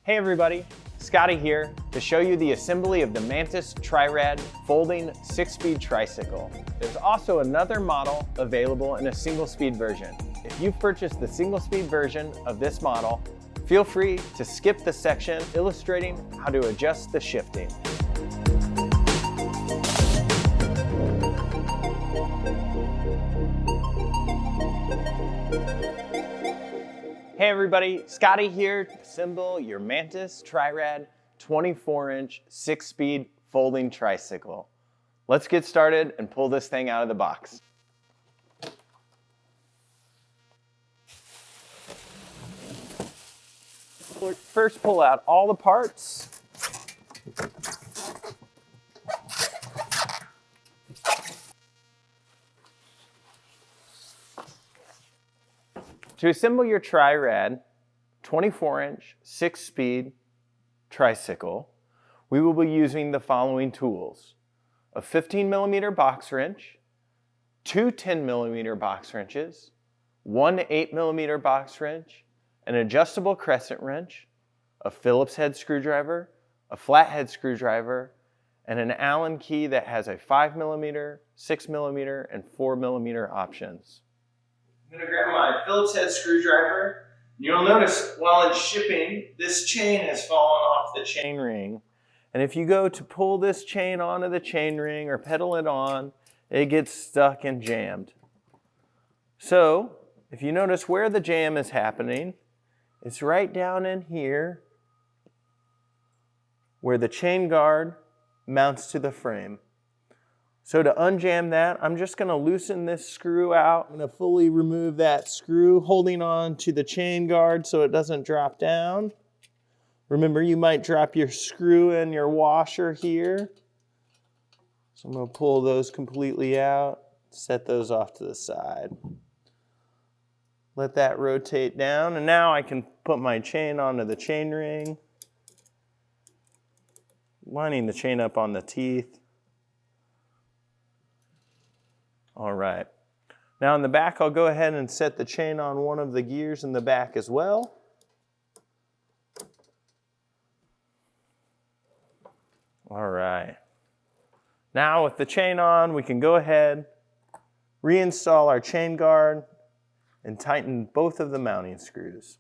Hey everybody, Scotty here to show you the assembly of the Mantis Tri-Rad folding 6-speed tricycle. There's also another model available in a single-speed version. If you've purchased the single-speed version of this model, feel free to skip the section illustrating how to adjust the shifting. Hey everybody, Scotty here to assemble your Mantis Tri-Rad 24-inch 6-speed folding tricycle. Let's get started and pull this thing out of the box. First, pull out all the parts. To assemble your Tri-Rad 24-inch 6-speed tricycle, we will be using the following tools: a 15mm box wrench, two 10mm box wrenches, one 8mm box wrench, an adjustable crescent wrench, a Phillips head screwdriver, a flathead screwdriver, and an Allen key that has a 5mm, 6mm, and 4mm options. I'm going to grab my Phillips head screwdriver. You'll notice while it's shipping, this chain has fallen off the chain ring. And if you go to pull this chain onto the chain ring or pedal it on, it gets stuck and jammed. So, if you notice where the jam is happening, it's right down in here where the chain guard mounts to the frame. So to unjam that, I'm just going to loosen this screw out. I'm going to fully remove that screw holding on to the chain guard so it doesn't drop down. Remember, you might drop your screw and your washer here. So I'm going to pull those completely out, set those off to the side. Let that rotate down, and now I can put my chain onto the chain ring, lining the chain up on the teeth. All right. Now in the back, I'll go ahead and set the chain on one of the gears in the back as well. All right. Now with the chain on, we can go ahead, reinstall our chain guard, and tighten both of the mounting screws.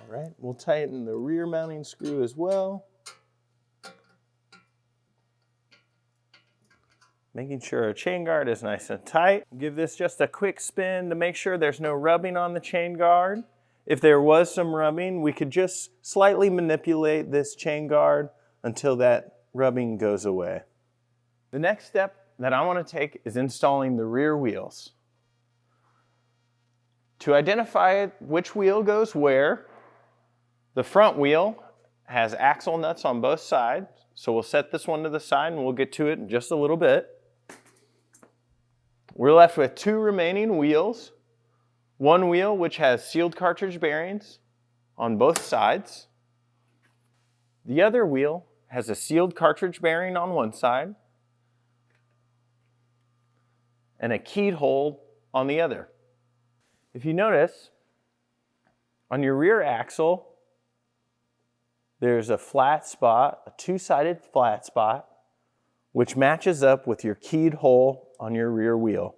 All right, we'll tighten the rear mounting screw as well. Making sure our chain guard is nice and tight. Give this just a quick spin to make sure there's no rubbing on the chain guard. If there was some rubbing, we could just slightly manipulate this chain guard until that rubbing goes away. The next step that I want to take is installing the rear wheels. To identify which wheel goes where, the front wheel has axle nuts on both sides, so we'll set this one to the side and we'll get to it in just a little bit. We're left with two remaining wheels. One wheel which has sealed cartridge bearings on both sides. The other wheel has a sealed cartridge bearing on one side and a keyed hole on the other. If you notice, on your rear axle, there's a flat spot, a two-sided flat spot, which matches up with your keyed hole on your rear wheel.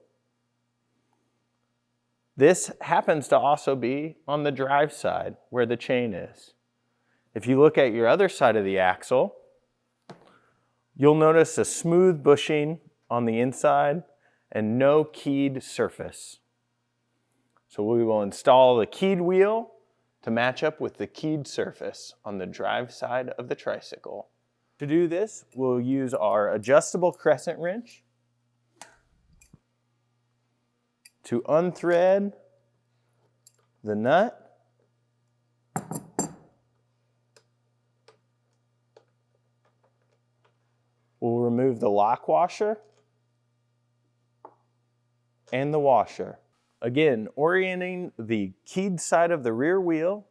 This happens to also be on the drive side where the chain is. If you look at your other side of the axle, you'll notice a smooth bushing on the inside and no keyed surface. So we will install the keyed wheel to match up with the keyed surface on the drive side of the tricycle. To do this, we'll use our adjustable crescent wrench to unthread the nut. We'll remove the lock washer. and the washer. Again, orienting the keyed side of the rear wheel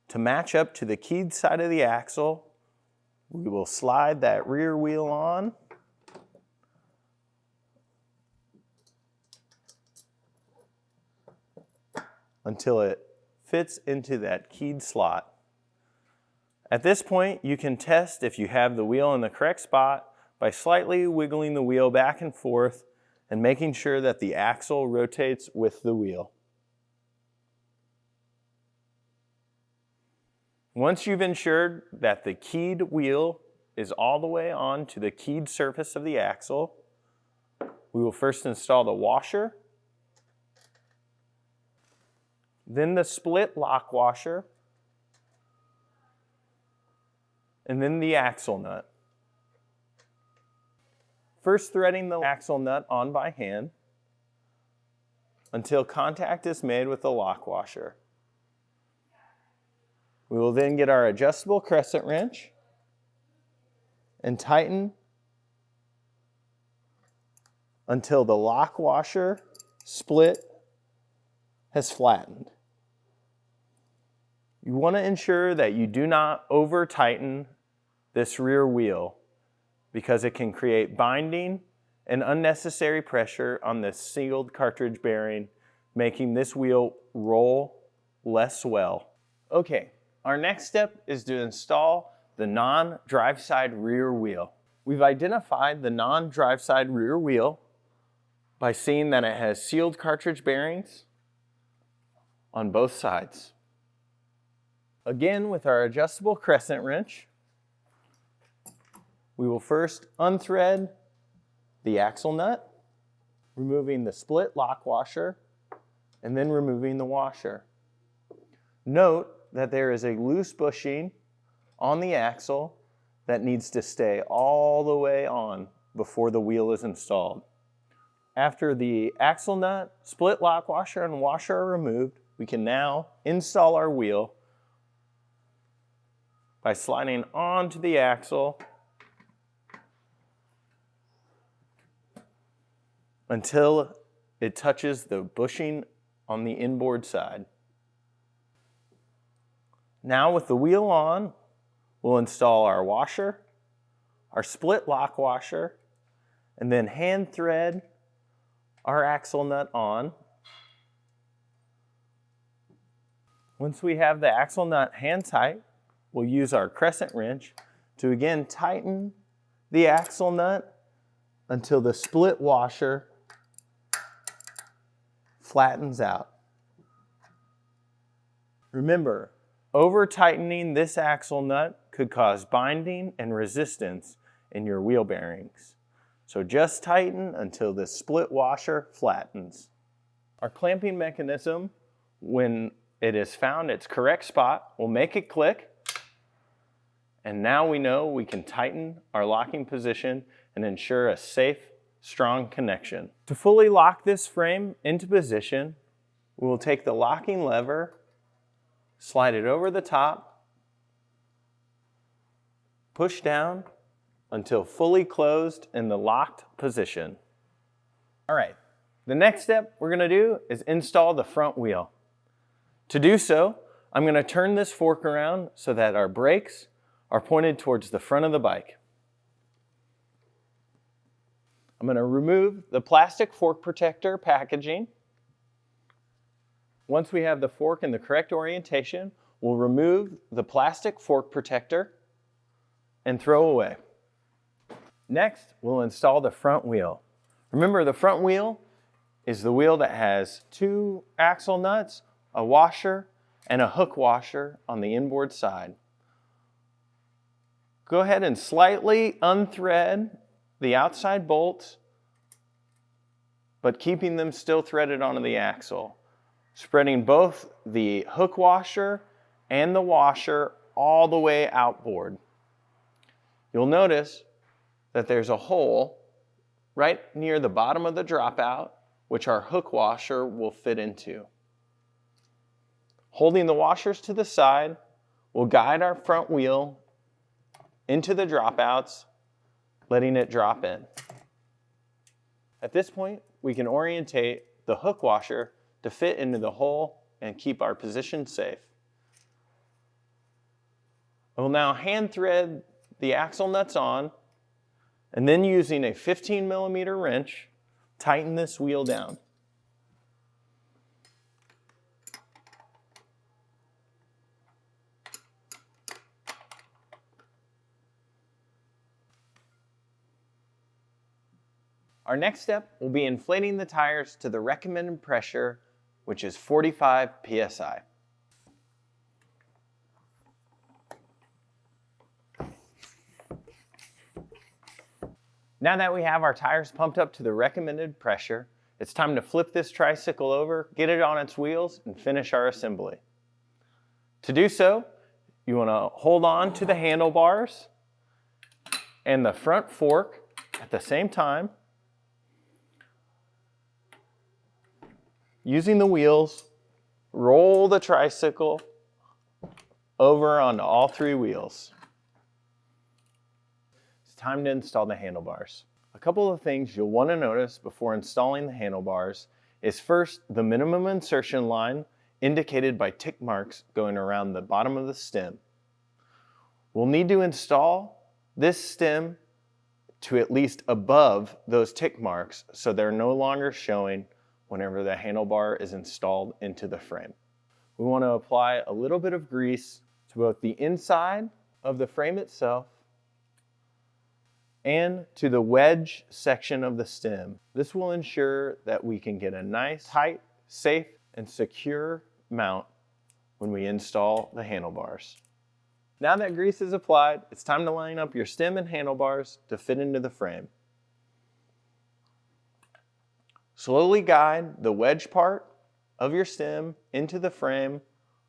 to match up to the keyed side of the axle. We will slide that rear wheel on. Until it fits into that keyed slot. At this point, you can test if you have the wheel in the correct spot by slightly wiggling the wheel back and forth and making sure that the axle rotates with the wheel. Once you've ensured that the keyed wheel is all the way on to the keyed surface of the axle, we will first install the washer, then the split lock washer, and then the axle nut. First threading the axle nut on by hand until contact is made with the lock washer. We will then get our adjustable crescent wrench and tighten until the lock washer split has flattened. You want to ensure that you do not over tighten this rear wheel because it can create binding and unnecessary pressure on this sealed cartridge bearing, making this wheel roll less well. Okay, our next step is to install the non-drive side rear wheel. We've identified the non-drive side rear wheel by seeing that it has sealed cartridge bearings on both sides. Again, with our adjustable crescent wrench, we will first unthread the axle nut, removing the split lock washer, and then removing the washer. Note that there is a loose bushing on the axle that needs to stay all the way on before the wheel is installed. After the axle nut, split lock washer, and washer are removed, we can now install our wheel by sliding onto the axle until it touches the bushing on the inboard side. Now with the wheel on, we'll install our washer, our split lock washer, and then hand thread our axle nut on. Once we have the axle nut hand tight, we'll use our crescent wrench to again tighten the axle nut until the split washer flattens out. Remember, over tightening this axle nut could cause binding and resistance in your wheel bearings. So just tighten until the split washer flattens. Our clamping mechanism, when it has found its correct spot, will make it click. And now we know we can tighten our locking position and ensure a safe, strong connection. To fully lock this frame into position, we will take the locking lever, slide it over the top, push down until fully closed in the locked position. All right, the next step we're gonna do is install the front wheel. To do so, I'm gonna turn this fork around so that our brakes are pointed towards the front of the bike. I'm going to remove the plastic fork protector packaging. Once we have the fork in the correct orientation, we'll remove the plastic fork protector and throw away. Next, we'll install the front wheel. Remember, the front wheel is the wheel that has 2 axle nuts, a washer, and a hook washer on the inboard side. Go ahead and slightly unthread the outside bolts, but keeping them still threaded onto the axle, spreading both the hook washer and the washer all the way outboard. You'll notice that there's a hole right near the bottom of the dropout, which our hook washer will fit into. Holding the washers to the side, we'll guide our front wheel into the dropouts, letting it drop in. At this point, we can orientate the hook washer to fit into the hole and keep our position safe. I will now hand thread the axle nuts on, and then using a 15mm wrench, tighten this wheel down. Our next step will be inflating the tires to the recommended pressure, which is 45 psi. Now that we have our tires pumped up to the recommended pressure, it's time to flip this tricycle over, get it on its wheels, and finish our assembly. To do so, you want to hold on to the handlebars and the front fork at the same time. Using the wheels, roll the tricycle over onto all three wheels. It's time to install the handlebars. A couple of things you'll want to notice before installing the handlebars is first, the minimum insertion line indicated by tick marks going around the bottom of the stem. We'll need to install this stem to at least above those tick marks so they're no longer showing whenever the handlebar is installed into the frame. We want to apply a little bit of grease to both the inside of the frame itself and to the wedge section of the stem. This will ensure that we can get a nice, tight, safe, and secure mount when we install the handlebars. Now that grease is applied, it's time to line up your stem and handlebars to fit into the frame. Slowly guide the wedge part of your stem into the frame,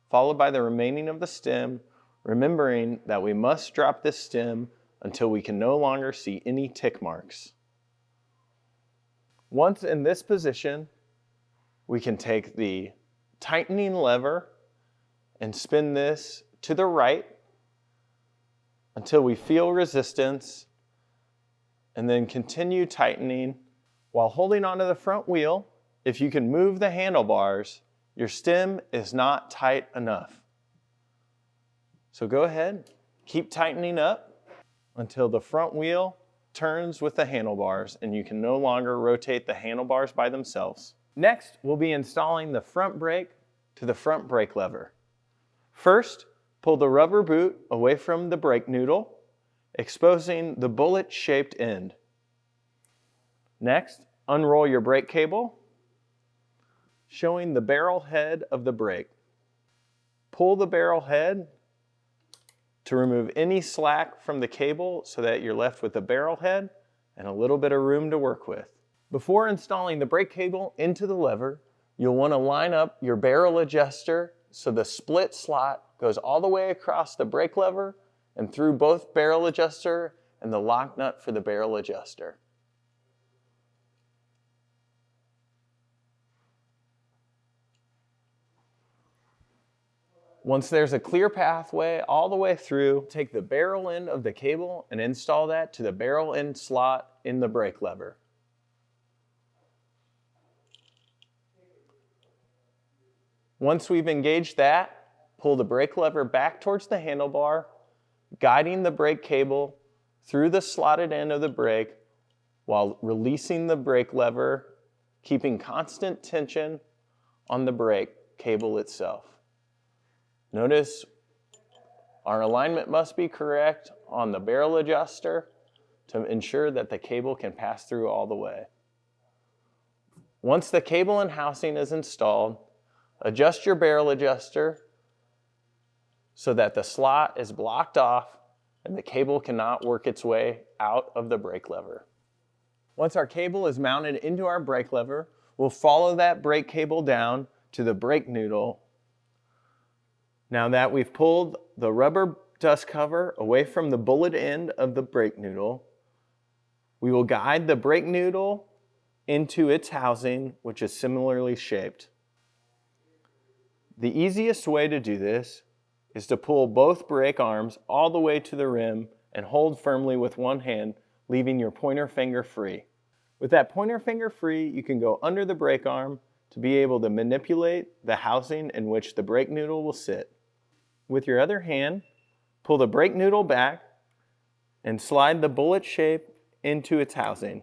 followed by the remaining of the stem, remembering that we must drop this stem until we can no longer see any tick marks. Once in this position, we can take the tightening lever and spin this to the right until we feel resistance, and then continue tightening. While holding onto the front wheel, if you can move the handlebars, your stem is not tight enough. So go ahead, keep tightening up until the front wheel turns with the handlebars and you can no longer rotate the handlebars by themselves. Next, we'll be installing the front brake to the front brake lever. First, pull the rubber boot away from the brake noodle, exposing the bullet-shaped end. Next, unroll your brake cable, showing the barrel head of the brake. Pull the barrel head to remove any slack from the cable so that you're left with the barrel head and a little bit of room to work with. Before installing the brake cable into the lever, you'll want to line up your barrel adjuster so the split slot goes all the way across the brake lever and through both barrel adjuster and the lock nut for the barrel adjuster. Once there's a clear pathway all the way through, take the barrel end of the cable and install that to the barrel end slot in the brake lever. Once we've engaged that, pull the brake lever back towards the handlebar, guiding the brake cable through the slotted end of the brake while releasing the brake lever, keeping constant tension on the brake cable itself. Notice our alignment must be correct on the barrel adjuster to ensure that the cable can pass through all the way. Once the cable and housing is installed, adjust your barrel adjuster so that the slot is blocked off and the cable cannot work its way out of the brake lever. Once our cable is mounted into our brake lever, we'll follow that brake cable down to the brake noodle. Now that we've pulled the rubber dust cover away from the bullet end of the brake noodle, we will guide the brake noodle into its housing, which is similarly shaped. The easiest way to do this is to pull both brake arms all the way to the rim and hold firmly with one hand, leaving your pointer finger free. With that pointer finger free, you can go under the brake arm to be able to manipulate the housing in which the brake noodle will sit. With your other hand, pull the brake noodle back and slide the bullet shape into its housing.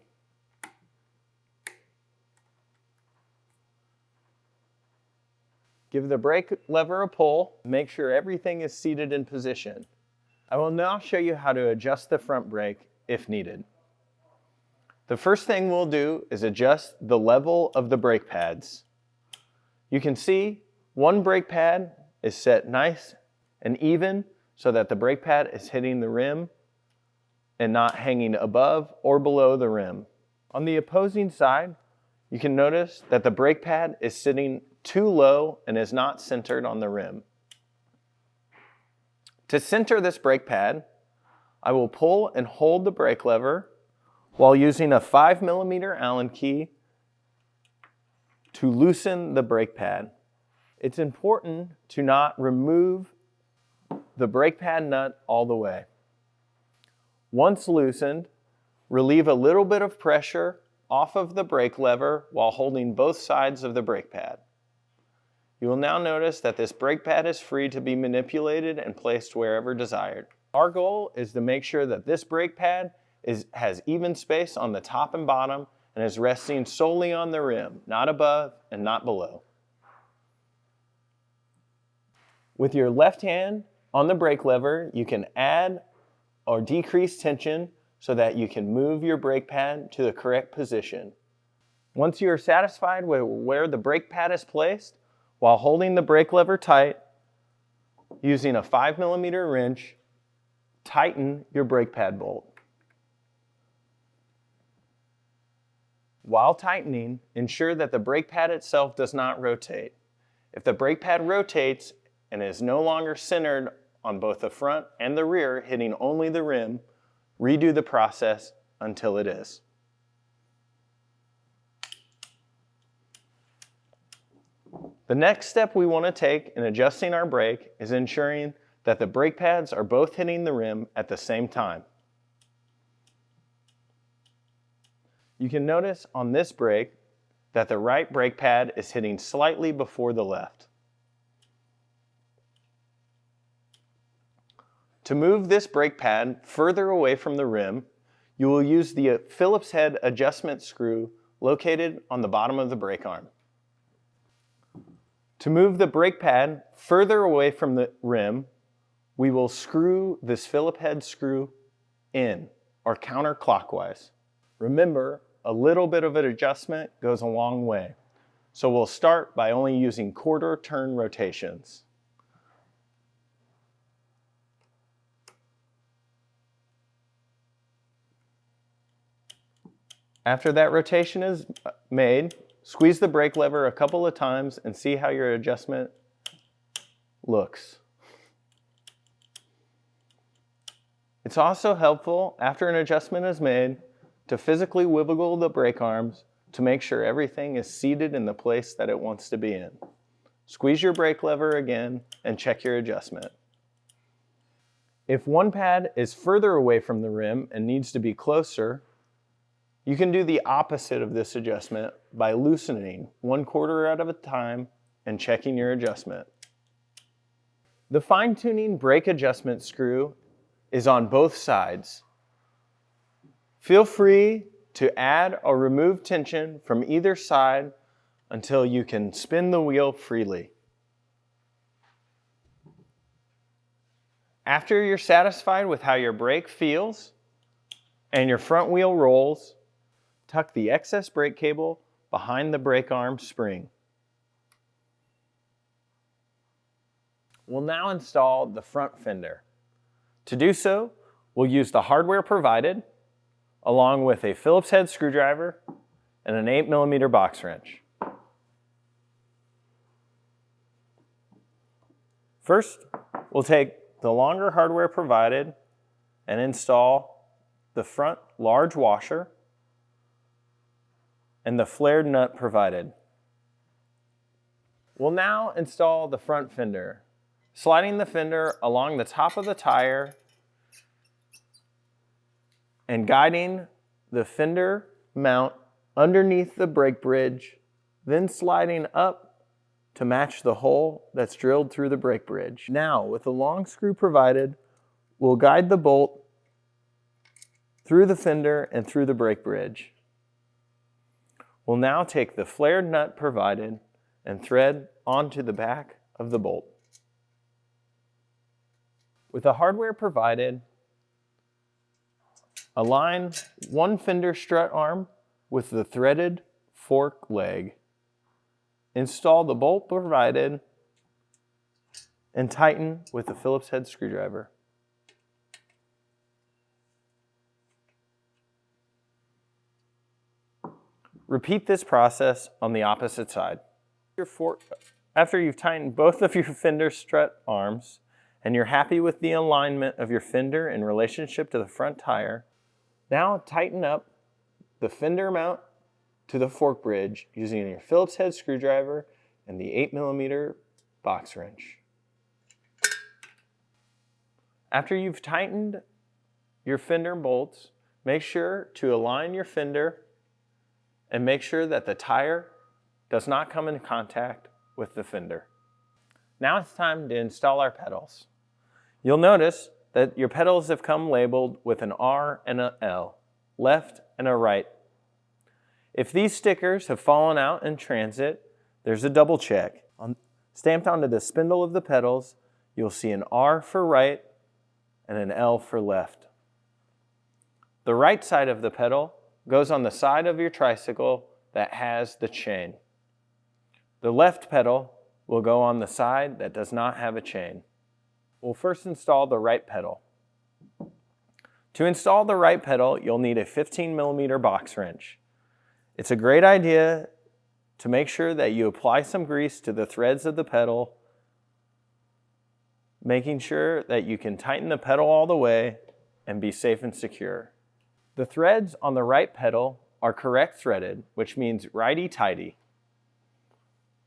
Give the brake lever a pull, make sure everything is seated in position. I will now show you how to adjust the front brake if needed. The first thing we'll do is adjust the level of the brake pads. You can see one brake pad is set nice and even so that the brake pad is hitting the rim and not hanging above or below the rim. On the opposing side, you can notice that the brake pad is sitting too low and is not centered on the rim. To center this brake pad, I will pull and hold the brake lever while using a 5mm Allen key to loosen the brake pad. It's important to not remove the brake pad nut all the way. Once loosened, relieve a little bit of pressure off of the brake lever while holding both sides of the brake pad. You will now notice that this brake pad is free to be manipulated and placed wherever desired. Our goal is to make sure that this brake pad has even space on the top and bottom and is resting solely on the rim, not above and not below. With your left hand on the brake lever, you can add or decrease tension so that you can move your brake pad to the correct position. Once you are satisfied with where the brake pad is placed, while holding the brake lever tight, using a 5mm wrench, tighten your brake pad bolt. While tightening, ensure that the brake pad itself does not rotate. If the brake pad rotates and is no longer centered on both the front and the rear, hitting only the rim, redo the process until it is. The next step we want to take in adjusting our brake is ensuring that the brake pads are both hitting the rim at the same time. You can notice on this brake that the right brake pad is hitting slightly before the left. To move this brake pad further away from the rim, you will use the Phillips head adjustment screw located on the bottom of the brake arm. To move the brake pad further away from the rim, we will screw this Phillips head screw in, or counterclockwise. Remember, a little bit of an adjustment goes a long way. So we'll start by only using quarter turn rotations. After that rotation is made, squeeze the brake lever a couple of times and see how your adjustment looks. It's also helpful, after an adjustment is made, to physically wiggle the brake arms to make sure everything is seated in the place that it wants to be in. Squeeze your brake lever again and check your adjustment. If one pad is further away from the rim and needs to be closer, you can do the opposite of this adjustment by loosening 1/4 at a time and checking your adjustment. The fine-tuning brake adjustment screw is on both sides. Feel free to add or remove tension from either side until you can spin the wheel freely. After you're satisfied with how your brake feels and your front wheel rolls, tuck the excess brake cable behind the brake arm spring. We'll now install the front fender. To do so, we'll use the hardware provided, along with a Phillips head screwdriver and an 8mm box wrench. First, we'll take the longer hardware provided and install the front large washer and the flared nut provided. We'll now install the front fender, sliding the fender along the top of the tire and guiding the fender mount underneath the brake bridge, then sliding up to match the hole that's drilled through the brake bridge. Now, with the long screw provided, we'll guide the bolt through the fender and through the brake bridge. We'll now take the flared nut provided and thread onto the back of the bolt. With the hardware provided, align one fender strut arm with the threaded fork leg. Install the bolt provided and tighten with a Phillips head screwdriver. Repeat this process on the opposite side. After you've tightened both of your fender strut arms and you're happy with the alignment of your fender in relationship to the front tire, now tighten up the fender mount to the fork bridge using your Phillips head screwdriver and the 8mm box wrench. After you've tightened your fender bolts, make sure to align your fender and make sure that the tire does not come in contact with the fender. Now it's time to install our pedals. You'll notice that your pedals have come labeled with an R and an L, left and a right. If these stickers have fallen out in transit, there's a double check. Stamped onto the spindle of the pedals, you'll see an R for right and an L for left. The right side of the pedal goes on the side of your tricycle that has the chain. The left pedal will go on the side that does not have a chain. We'll first install the right pedal. To install the right pedal, you'll need a 15mm box wrench. It's a great idea to make sure that you apply some grease to the threads of the pedal, making sure that you can tighten the pedal all the way and be safe and secure. The threads on the right pedal are correct threaded, which means righty-tighty.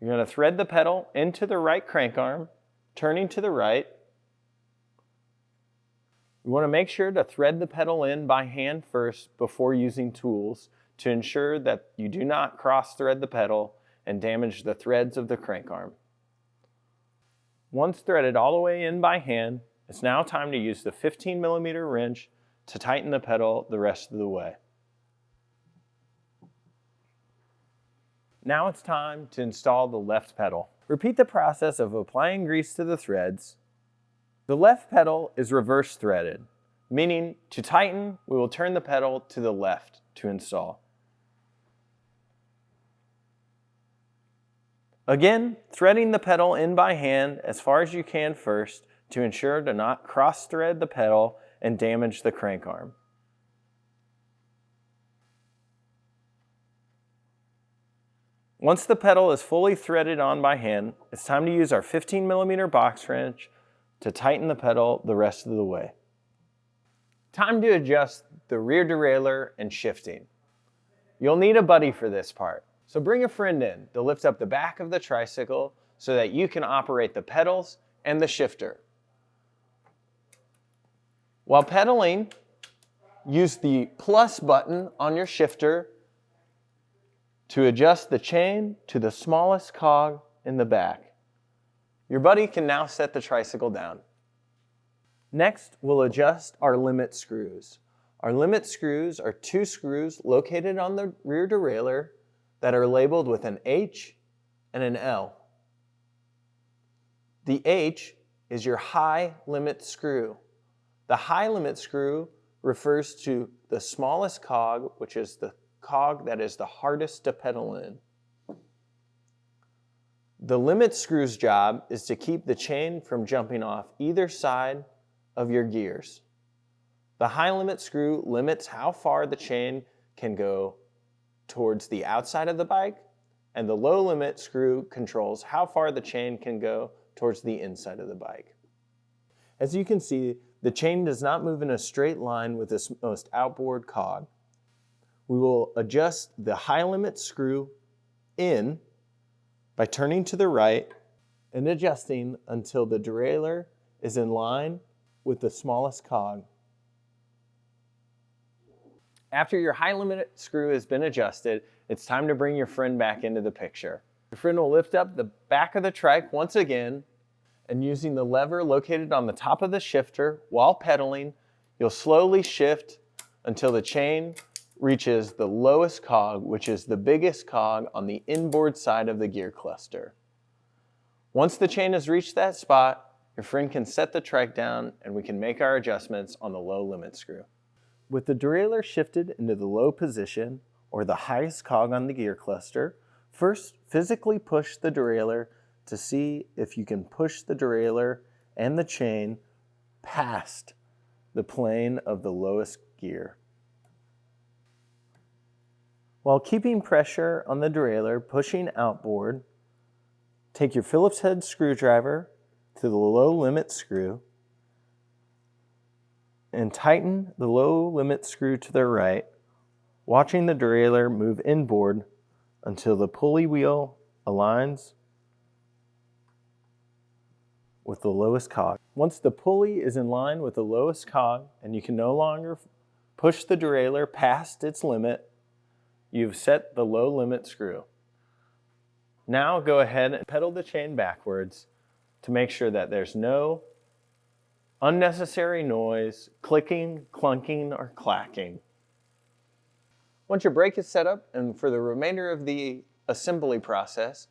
You're going to thread the pedal into the right crank arm, turning to the right. You want to make sure to thread the pedal in by hand first before using tools to ensure that you do not cross-thread the pedal and damage the threads of the crank arm. Once threaded all the way in by hand, it's now time to use the 15mm wrench to tighten the pedal the rest of the way. Now it's time to install the left pedal. Repeat the process of applying grease to the threads. The left pedal is reverse threaded, meaning to tighten, we will turn the pedal to the left to install. Again, threading the pedal in by hand as far as you can first to ensure to not cross-thread the pedal and damage the crank arm. Once the pedal is fully threaded on by hand, it's time to use our 15mm box wrench to tighten the pedal the rest of the way. Time to adjust the rear derailleur and shifting. You'll need a buddy for this part, so bring a friend in to lift up the back of the tricycle so that you can operate the pedals and the shifter. While pedaling, use the plus button on your shifter to adjust the chain to the smallest cog in the back. Your buddy can now set the tricycle down. Next, we'll adjust our limit screws. Our limit screws are 2 screws located on the rear derailleur that are labeled with an H and an L. The H is your high limit screw. The high limit screw refers to the smallest cog, which is the cog that is the hardest to pedal in. The limit screw's job is to keep the chain from jumping off either side of your gears. The high limit screw limits how far the chain can go towards the outside of the bike, and the low limit screw controls how far the chain can go towards the inside of the bike. As you can see, the chain does not move in a straight line with this most outboard cog. We will adjust the high limit screw in by turning to the right and adjusting until the derailleur is in line with the smallest cog. After your high limit screw has been adjusted, it's time to bring your friend back into the picture. Your friend will lift up the back of the trike once again, and using the lever located on the top of the shifter while pedaling, you'll slowly shift until the chain reaches the lowest cog, which is the biggest cog on the inboard side of the gear cluster. Once the chain has reached that spot, your friend can set the trike down and we can make our adjustments on the low limit screw. With the derailleur shifted into the low position, or the highest cog on the gear cluster, first physically push the derailleur to see if you can push the derailleur and the chain past the plane of the lowest gear. While keeping pressure on the derailleur pushing outboard, take your Phillips head screwdriver to the low limit screw and tighten the low limit screw to the right, watching the derailleur move inboard until the pulley wheel aligns with the lowest cog. Once the pulley is in line with the lowest cog and you can no longer push the derailleur past its limit, you've set the low limit screw. Now go ahead and pedal the chain backwards to make sure that there's no unnecessary noise, clicking, clunking, or clacking. Once your brake is set up and for the remainder of the assembly process,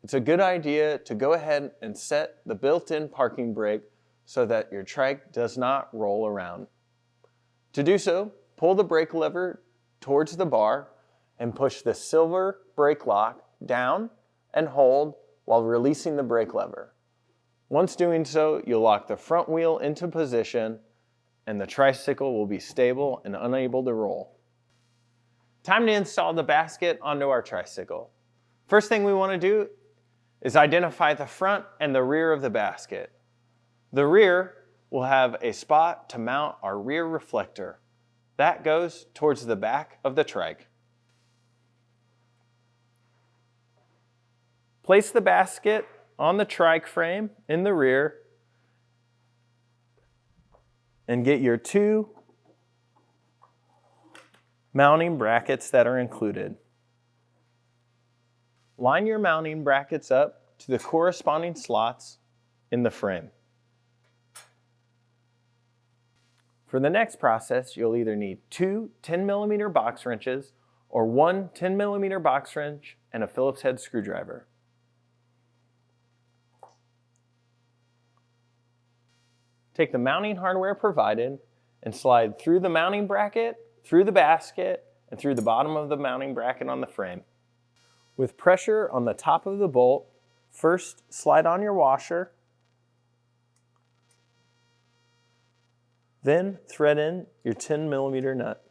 it's a good idea to go ahead and set the built-in parking brake so that your trike does not roll around. To do so, pull the brake lever towards the bar and push the silver brake lock down and hold while releasing the brake lever. Once doing so, you'll lock the front wheel into position and the tricycle will be stable and unable to roll. Time to install the basket onto our tricycle. First thing we want to do is identify the front and the rear of the basket. The rear will have a spot to mount our rear reflector. That goes towards the back of the trike. Place the basket on the trike frame in the rear and get your 2 mounting brackets that are included. Line your mounting brackets up to the corresponding slots in the frame. For the next process, you'll either need 2 10mm box wrenches or 1 10mm box wrench and a Phillips head screwdriver. Take the mounting hardware provided and slide through the mounting bracket, through the basket, and through the bottom of the mounting bracket on the frame. With pressure on the top of the bolt, first slide on your washer, then thread in your 10mm nut.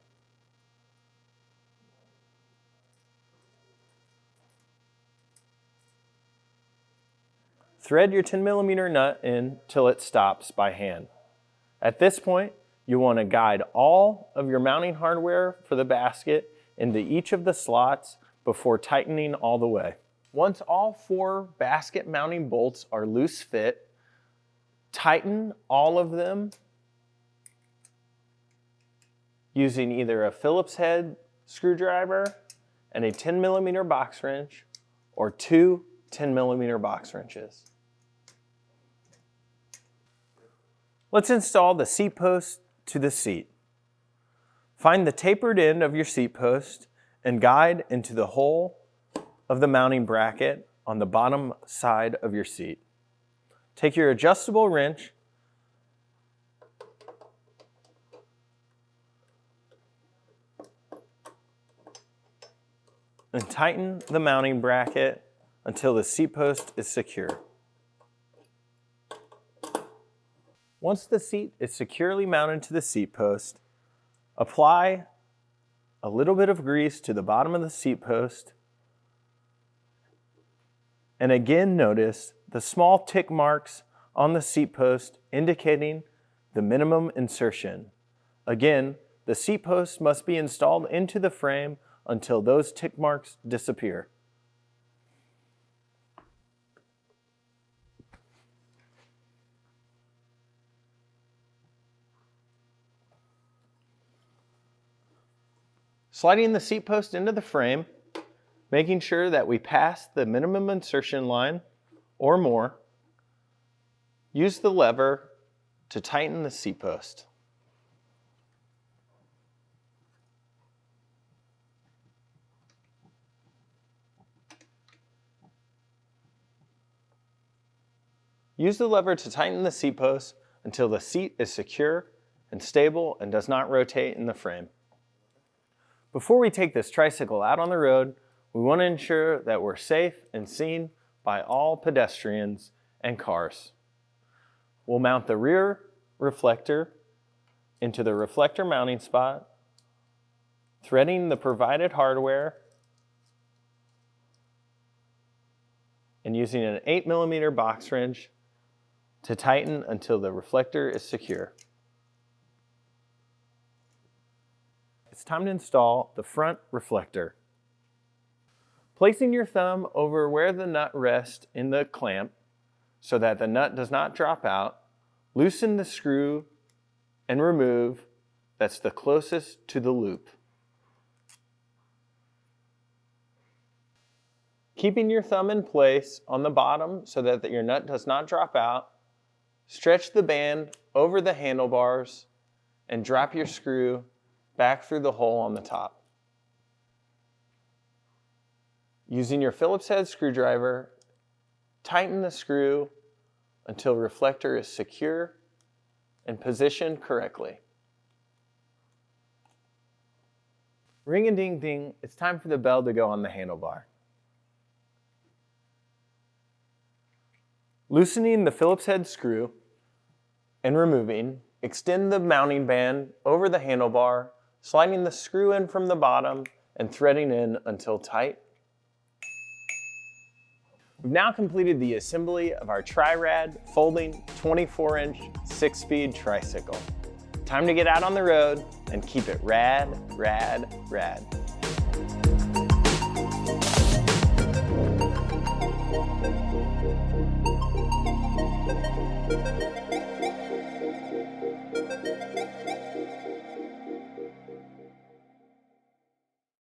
Thread your 10mm nut in till it stops by hand. At this point, you want to guide all of your mounting hardware for the basket into each of the slots before tightening all the way. Once all 4 basket mounting bolts are loose fit, tighten all of them using either a Phillips head screwdriver and a 10mm box wrench or 2 10mm box wrenches. Let's install the seat post to the seat. Find the tapered end of your seat post and guide into the hole of the mounting bracket on the bottom side of your seat. Take your adjustable wrench and tighten the mounting bracket until the seat post is secure. Once the seat is securely mounted to the seat post, apply a little bit of grease to the bottom of the seat post, and again notice the small tick marks on the seat post indicating the minimum insertion. Again, the seat post must be installed into the frame until those tick marks disappear. Sliding the seat post into the frame, making sure that we pass the minimum insertion line or more. Use the lever to tighten the seat post. Use the lever to tighten the seat post until the seat is secure and stable and does not rotate in the frame. Before we take this tricycle out on the road, we want to ensure that we're safe and seen by all pedestrians and cars. We'll mount the rear reflector into the reflector mounting spot, threading the provided hardware, and using an 8mm box wrench to tighten until the reflector is secure. It's time to install the front reflector. Placing your thumb over where the nut rests in the clamp so that the nut does not drop out, loosen the screw and remove that's the closest to the loop. Keeping your thumb in place on the bottom so that your nut does not drop out, stretch the band over the handlebars and drop your screw back through the hole on the top. Using your Phillips head screwdriver, tighten the screw until the reflector is secure and positioned correctly. Ring-a-ding-ding, it's time for the bell to go on the handlebar. Loosening the Phillips head screw and removing, extend the mounting band over the handlebar, sliding the screw in from the bottom and threading in until tight. We've now completed the assembly of our Tri-Rad folding 24-inch 6-speed tricycle. Time to get out on the road and keep it rad, rad, rad.